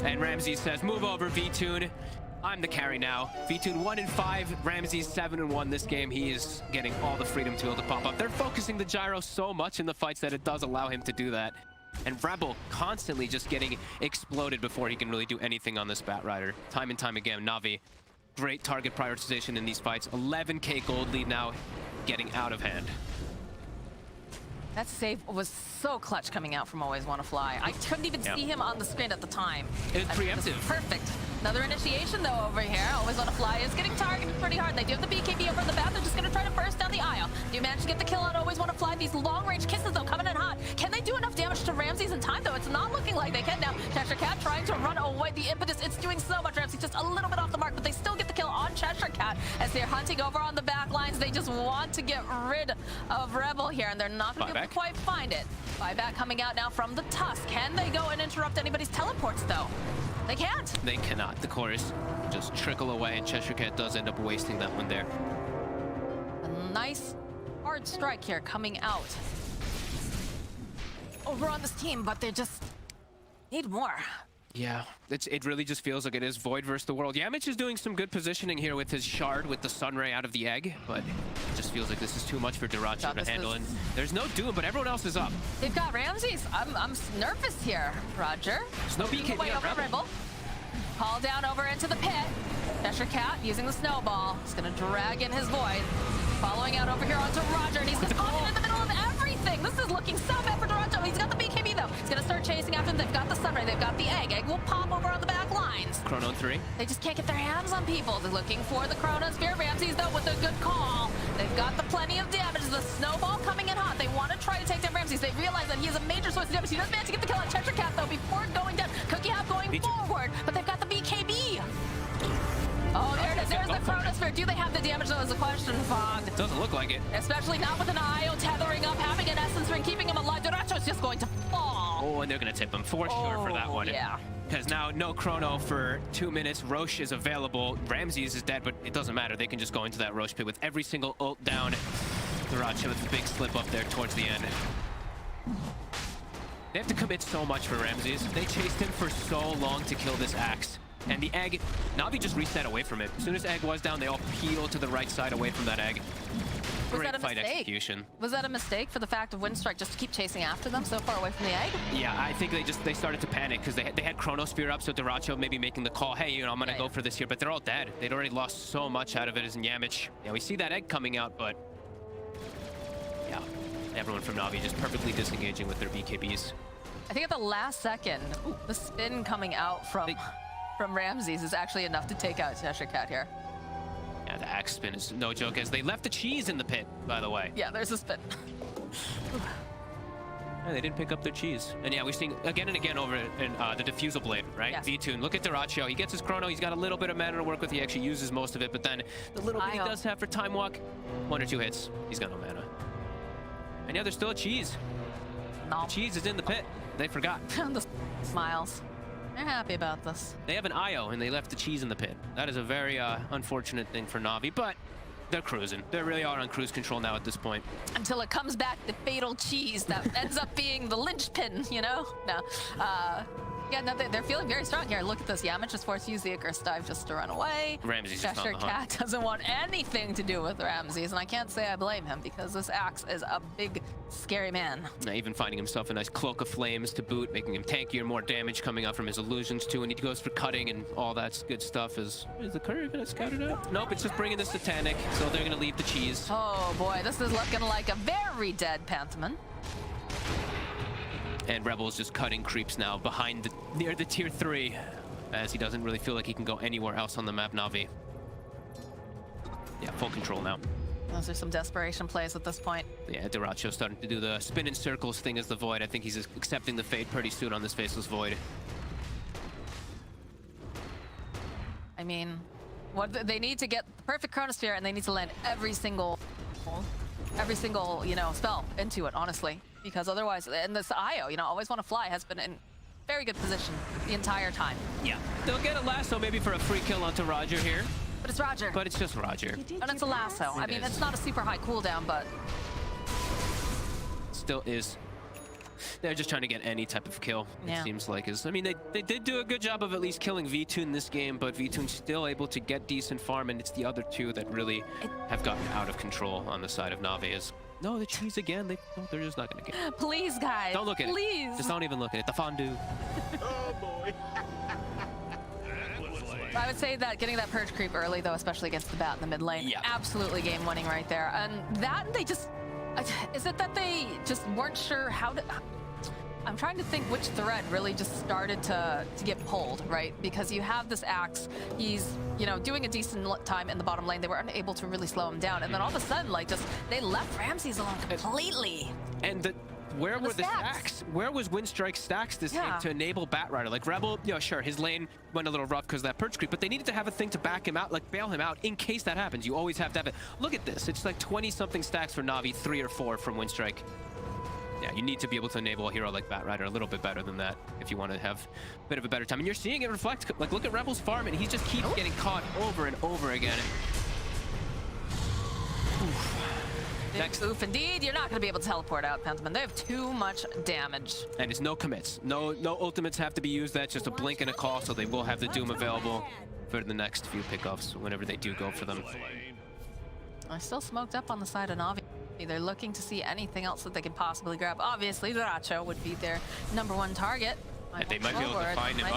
And Ramses says, move over, V-Tune. I'm the carry now. V-Tune 1-5, Ramses 7-1 this game. He is getting all the freedom to be able to pop up. They're focusing the gyro so much in the fights that it does allow him to do that. And Rebel constantly just getting exploded before he can really do anything on this Batrider. Time and time again, Na'Vi, great target prioritization in these fights. 11k gold lead now, getting out of hand. That save was so clutch coming out from Always Wanna Fly. I couldn't even see him on the screen at the time. It was preemptive. Perfect. Another initiation, though, over here. Always Wanna Fly is getting targeted pretty hard. They do have the BKB over the back. They're just going to try to burst down the aisle. Do manage to get the kill on Always Wanna Fly. These long-range kisses, though, coming in hot. Can they do enough damage to Ramses in time, though? It's not looking like they can now. Cheshire Cat trying to run away. The impetus, it's doing so much. Ramses just a little bit off the mark, but they still get the kill on Cheshire Cat as they're hunting over on the back lines. They just want to get rid of Rebel here, and they're not going to be able to quite find it. Buyback coming out now from the Tusk. Can they go and interrupt anybody's teleports, though? They can't. They cannot. The cores just trickle away, and Cheshire Cat does end up wasting that one there. A nice hard strike here coming out over on this team, but they just need more. Yeah, it really just feels like it is Void versus the world. Yamich is doing some good positioning here with his shard with the Sunray out of the egg, but it just feels like this is too much for DyrachYO to handle. And there's no Doom, but everyone else is up. They've got Ramses. I'm nervous here, Roger. There's no BKB on Rebel. Call down over into the pit. Cheshire Cat using the snowball. He's gonna drag in his Void. Following out over here onto Roger, and he's just caught in the middle of everything. everything. This is looking so bad for DyrachYO. He's got the BKB though. He's gonna start chasing after them. They've got the Sunray, they've got the Egg. Egg will pop over on the back lines. Chrono 3. They just can't get their hands on people. They're looking for the Chronosphere. Ramses though with a good call. They've got the plenty of damage. The snowball coming in hot. They want to try to take down Ramses. They realize that he is a major source of damage. He does manage to get the kill on Cheshire Cat though before going down. Cookie Hop going forward, but they've got the BKB. Oh, there it is. There's the Chronosphere. Do they have the damage, though, is the question, Fog. It doesn't look like it. Especially not with an IO tethering up, having an Essence Ring, keeping him alive. DyrachYO's just going to fall. Oh, and they're going to tip him for sure for that one. Yeah. Because now no Chrono for 2 minutes. Roche is available. Ramses is dead, but it doesn't matter. They can just go into that Roche pit with every single ult down. DyrachYO with a big slip up there towards the end. They have to commit so much for Ramses. They chased him for so long to kill this Axe. And the Egg, Na'Vi just reset away from it. As soon as Egg was down, they all peeled to the right side away from that Egg. Was that a fight mistake? Execution. Was that a mistake for the fact of Winstrike just to keep chasing after them so far away from the Egg? Yeah, I think they started to panic because they had Chronosphere up, so DyrachYO maybe making the call, hey, I'm gonna go for this here, but they're all dead. They'd already lost so much out of it as in Yamich. Yeah, we see that Egg coming out, but yeah, everyone from Na'Vi just perfectly disengaging with their BKBs. I think at the last second, the spin coming out from Ramses is actually enough to take out Cheshire Cat here. Yeah, the Axe spin is no joke, as they left the cheese in the pit, by the way. Yeah, there's a spin. Yeah, they didn't pick up their cheese. And yeah, we're seeing again and again over in the Diffusal Blade, right? Yes. V-Tune. Look at DyrachYO. He gets his Chrono. He's got a little bit of mana to work with. He actually uses most of it, but then the little bit he does have for Time Walk, 1 or 2 hits, he's got no mana. And yeah, there's still a cheese. No. The cheese is in the pit. They forgot. The smiles. They're happy about this. They have an IO, and they left the cheese in the pit. That is a very unfortunate thing for Na'Vi, but they're cruising. They really are on cruise control now at this point. Until it comes back, the fatal cheese that ends up being the linchpin, you know? No. Yeah, no, they're feeling very strong here. Look at this. Yamich is forced to use the Icarus Dive just to run away. Ramses just Cheshire Cat doesn't want anything to do with Ramses, and I can't say I blame him because this Axe is a big, scary man. Now, even finding himself a nice Cloak of Flames to boot, making him tankier, more damage coming out from his illusions too, and he goes for cutting and all that good stuff. Is the courier gonna scout it out? Nope, it's just bringing the Satanic, so they're gonna leave the cheese. Oh boy, this is looking like a very dead Pantherman. And Rebel's just cutting creeps now behind near the tier 3, as he doesn't really feel like he can go anywhere else on the map. Na'Vi. Yeah, full control now. Those are some desperation plays at this point. Yeah, DyrachYO starting to do the spin in circles thing as the Void. I think he's accepting the fate pretty soon on this Faceless Void. I mean, what they need to get the perfect Chronosphere, and they need to land every single, you know, spell into it, honestly. Because otherwise, and this IO, you know, always want to fly, has been in very good position the entire time. Yeah, they'll get a lasso maybe for a free kill onto Roger here. But it's Roger. But it's just Roger. And it's a lasso. I mean, it's not a super high cooldown, but... Still is. They're just trying to get any type of kill, it seems like. I mean, they did do a good job of at least killing V-Tune this game, but V-Tune's still able to get decent farm, and it's the other two that really have gotten out of control on the side of Na'Vi. No, the cheese again. They're just not going to get it. Please, guys. Don't look at it. Just don't even look at it. The fondue. Oh, boy. I would say that getting that purge creep early, though, especially against the bat in the mid lane, absolutely game winning right there. And that they just... Is it that they just weren't sure how to... I'm trying to think which thread really just started to get pulled, right? Because you have this Axe, he's, you know, doing a decent time in the bottom lane. They were unable to really slow him down. And then all of a sudden, like, just, they left Ramses alone completely. And where were the stacks? Where was Winstrike's stacks this game to enable Batrider? Like, Rebel, you know, sure, his lane went a little rough because of that purge creep, but they needed to have a thing to back him out, like bail him out in case that happens. You always have to have it. Look at this. It's like 20-something stacks for Na'Vi, 3 or 4 from Winstrike. Yeah, you need to be able to enable a hero like Batrider a little bit better than that if you want to have a bit of a better time. And you're seeing it reflect. Like, look at Rebel's farm, and he just keeps getting caught over and over again. Next. Oof, indeed. You're not going to be able to teleport out, Pentiment. They have too much damage. And it's no commits. No ultimates have to be used. That's just a blink and a call, so they will have the Doom available for the next few pickoffs whenever they do go for them. I still smoked up on the side of Na'Vi. They're looking to see anything else that they could possibly grab. Obviously, DyrachYO would be their #1 target. They might be able to find him.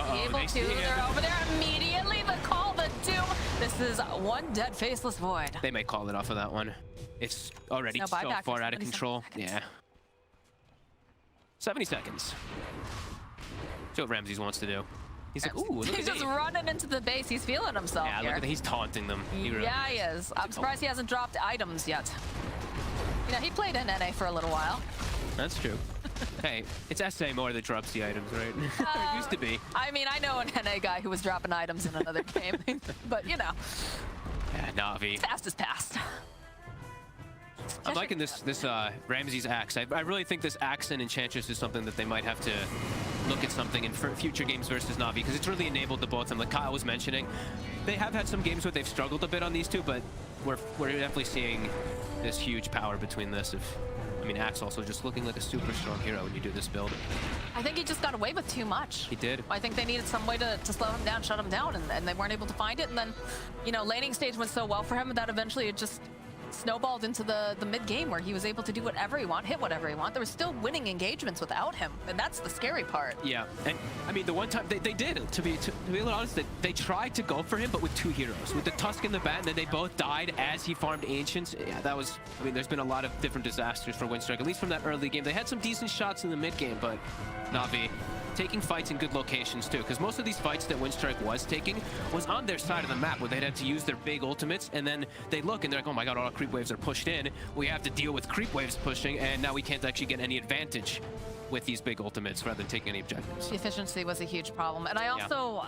They're over there immediately. The call, the Doom. This is one dead Faceless Void. They may call it off of that one. It's already so far out of control. Yeah. 70 seconds. See what Ramses wants to do. He's like, ooh, look he's at just me. running into the base. He's feeling himself Yeah, here. look at that. He's taunting them. Yeah, he is. I'm surprised he hasn't dropped items yet. You know, he played in NA for a little while. That's true. Hey, it's SA more that drops the items, right? It used to be. I mean, I know an NA guy who was dropping items in another game, but you know. Yeah, Na'Vi. Fast is past. I'm liking this Ramses axe. I really think this axe and Enchantress is something that they might have to look at something in future games versus Na'Vi, because it's really enabled the both of them. Like Kyle was mentioning, they have had some games where they've struggled a bit on these two, but we're definitely seeing this huge power between this. I mean, Axe also just looking like a super strong hero when you do this build. I think he just got away with too much. He did. I think they needed some way to slow him down, shut him down, and they weren't able to find it. And then, you know, laning stage went so well for him that eventually it just snowballed into the mid game where he was able to do whatever he want, hit whatever he want. There were still winning engagements without him, and that's the scary part. Yeah, and I mean the one time they did, to be a little honest, they tried to go for him, but with two heroes, with the Tusk and the Bat, and then they both died as he farmed Ancients. Yeah, that was. I mean, there's been a lot of different disasters for Winstrike, at least from that early game. They had some decent shots in the mid game, but Na'Vi taking fights in good locations too, because most of these fights that Winstrike was taking was on their side of the map where they'd have to use their big ultimates, and then they look and they're like, oh my god, all our creep waves are pushed in. We have to deal with creep waves pushing, and now we can't actually get any advantage with these big ultimates rather than taking any objectives. The efficiency was a huge problem. And I also,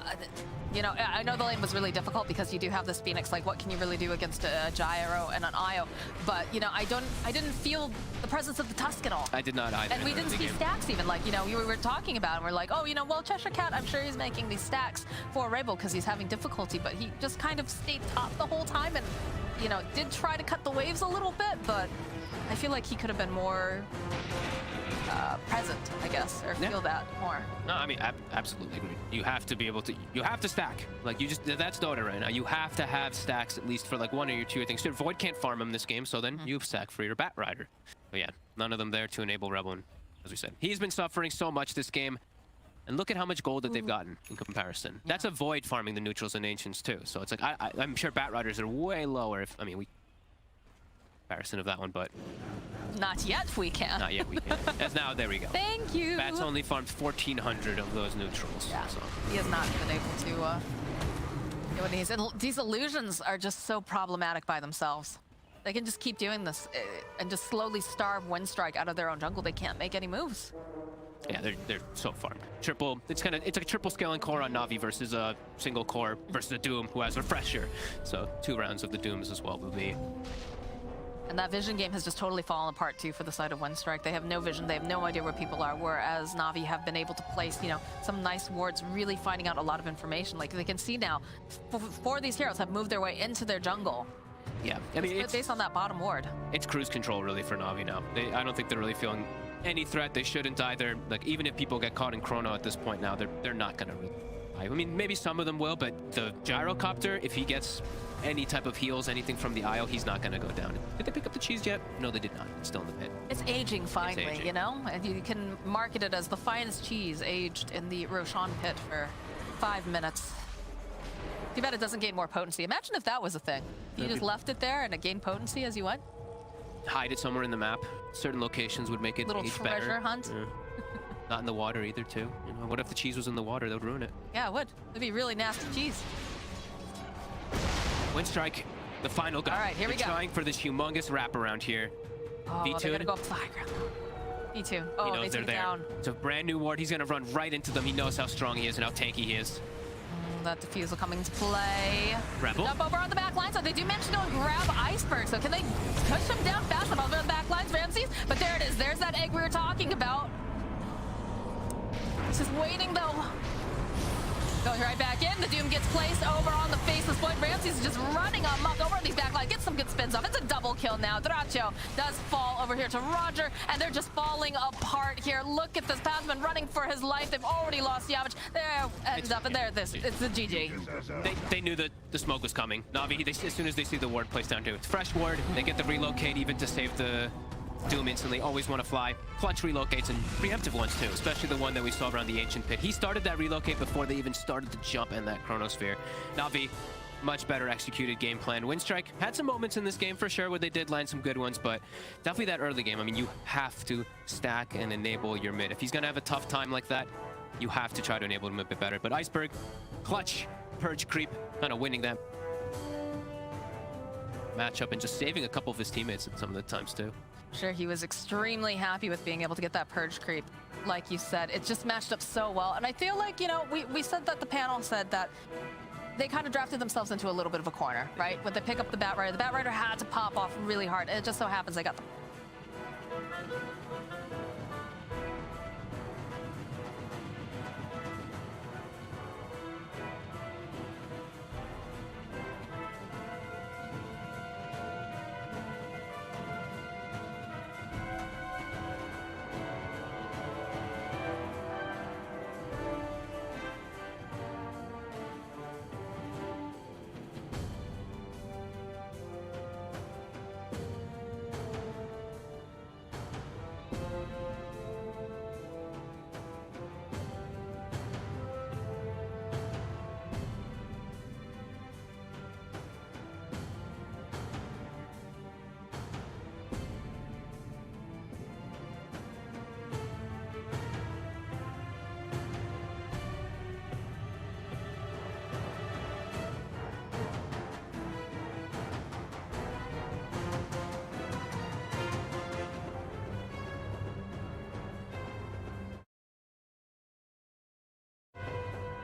you know, I know the lane was really difficult because you do have this Phoenix, like what can you really do against a Gyro and an IO? But, you know, I didn't feel the presence of the Tusk at all. I did not either. And we didn't see stacks even, like, you know, we were talking about and we're like, oh, you know, well, Cheshire Cat, I'm sure he's making these stacks for Rebel because he's having difficulty, but he just kind of stayed top the whole time and, you know, did try to cut the waves a little bit, but I feel like he could have been more present, I guess, or feel that more. No, I mean, absolutely agree. You have to be able to, you have to stack. Like, you just, that's Dota right now. You have to have stacks at least for like one or your two things. So Void can't farm him this game, so then you stack for your Bat Rider. But yeah, none of them there to enable Rebel, and as we said, he's been suffering so much this game. And look at how much gold that they've gotten in comparison. Yeah. That's a Void farming the neutrals and Ancients too. So it's like, I'm sure Bat Riders are way lower if, I mean, we comparison of that one, but not yet we can. Not yet we can. As now, there we go. Thank you. Bat's only farmed 1,400 of those neutrals. Yeah, so. He has not been able to do what he's. And these illusions are just so problematic by themselves. They can just keep doing this and just slowly starve Winstrike out of their own jungle. They can't make any moves. Yeah, they're so farmed. Triple. It's like a triple scaling core on Na'Vi versus a single core versus a Doom who has Refresher. So 2 rounds of the Dooms as well will be. And that vision game has just totally fallen apart too for the side of Winstrike. They have no vision, they have no idea where people are, whereas Na'Vi have been able to place, you know, some nice wards, really finding out a lot of information. Like they can see now, 4 of these heroes have moved their way into their jungle. Yeah, I mean, it's based on that bottom ward. It's cruise control really for Na'Vi now. I don't think they're really feeling any threat. They shouldn't either. Like even if people get caught in Chrono at this point now, they're not gonna really. I mean, maybe some of them will, but the Gyrocopter, if he gets any type of heals, anything from the IO, he's not going to go down. Did they pick up the cheese yet? No, they did not. It's still in the pit. It's aging finally, you know? And you can market it as the finest cheese aged in the Roshan pit for 5 minutes. Too bad it doesn't gain more potency. Imagine if that was a thing. You just left it there and it gained potency as you went. Hide it somewhere in the map. Certain locations would make it little age treasure better. Hunt. Yeah. Not in the water either, too. You know, what if the cheese was in the water? That would ruin it. Yeah, it would. It'd be really nasty cheese. Winstrike, the final guy. All right, here we go. Trying for this humongous wraparound here. Oh, they're gonna go up to the high ground. V2. Oh, he knows they they're there. Down. It's a brand new ward. He's gonna run right into them. He knows how strong he is and how tanky he is. That defusal coming into play. Rebel. Jump over on the back line, so they do manage to go and grab Iceberg. So can they push him down fast enough over the back lines, Ramses? But there it is. There's that egg we were talking about. He's just waiting though. Goes right back in. The Doom gets placed over on the faceless point. Ramses is just running amok over these backlines. Gets some good spins off. It's a double kill now. DyrachYO does fall over here to Roger, and they're just falling apart here. Look at this. Pasman running for his life. They've already lost Yavich. There ends up, and there it is. It's the GG. They knew that the smoke was coming. Na'Vi, as soon as they see the ward placed down to it's fresh ward, they get the relocate even to save the Doom instantly. Always want to fly. Clutch relocates and preemptive ones too, especially the one that we saw around the Ancient Pit. He started that relocate before they even started to jump in that Chronosphere. Na'Vi much better executed game plan. Winstrike had some moments in this game for sure where they did land some good ones, but definitely that early game. I mean, you have to stack and enable your mid. If he's gonna have a tough time like that, you have to try to enable him a bit better. But Iceberg, clutch, purge creep, kind of winning that matchup and just saving a couple of his teammates at some of the times too. Sure, he was extremely happy with being able to get that purge creep. Like you said, it just matched up so well. And I feel like, you know, we said that the panel said that they kind of drafted themselves into a little bit of a corner, right? When they pick up the Bat Rider had to pop off really hard. And it just so happens they got the